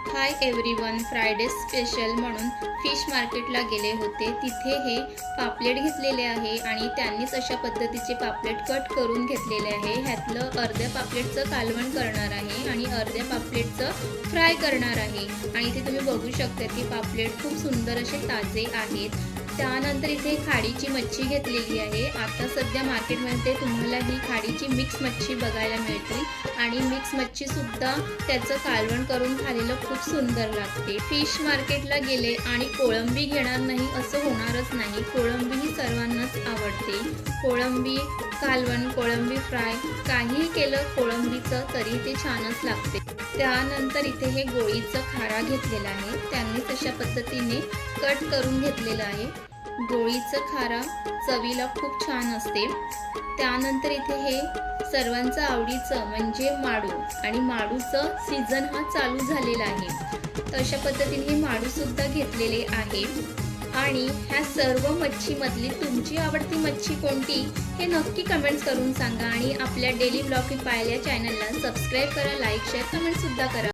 Hi everyone, Friday special म्हणून fish मार्केटला गेले होते। तिथे हे पापलेट घेतलेले आहे आणि त्यांनीच अशा पद्धतीचे पापलेट कट करून घेतलेले आहे। ह्यातलं अर्ध्या पापलेटचं कालवण करणार आहे आणि अर्ध्या पापलेटचं फ्राय करणार आहे। आणि इथे तुम्ही बघू शकता की पापलेट खूप सुंदर असे ताजे आहेत। त्यानंतर इथे खाडीची मच्छी घेतलेली आहे। आता सध्या मार्केटमध्ये तुम्हाला ही खाडीची मिक्स मच्छी बघायला मिळतील आणि मिक्स मच्छी सुद्धा त्याचं कालवण करून खाल्लेलं खूप सुंदर लागते। फिश मार्केटला गेले आणि कोळंबी घेणार नाही असं होणारच नाही। कोळंबी ही सर्वांनाच आवडते। कोळंबी कालवण, कोळंबी फ्राय काहीही केलं कोळंबीचं तरी ते छानच लागते। त्यानंतर इथे हे गोळीचं खारा घेतलेला आहे। त्यांनी तशा पद्धतीने कट करून घेतलेलं आहे। गोळीचं खारा चवीला खूप छान असते। त्यानंतर इथे हे सर्वांचं आवडीचं म्हणजे माडू आणि माडूचं सीझन हा चालू झालेला आहे। तर अशा पद्धतीने हे माडू सुद्धा घेतलेले आहे। आणि ह्या सर्व मच्छीमधली तुमची आवडती मच्छी कोणती हे नक्की कमेंट्स करून सांगा। आणि आपल्या डेली ब्लॉग पाहिल्या चॅनलला सबस्क्राईब करा, लाईक, शेअर, कमेंट सुद्धा करा।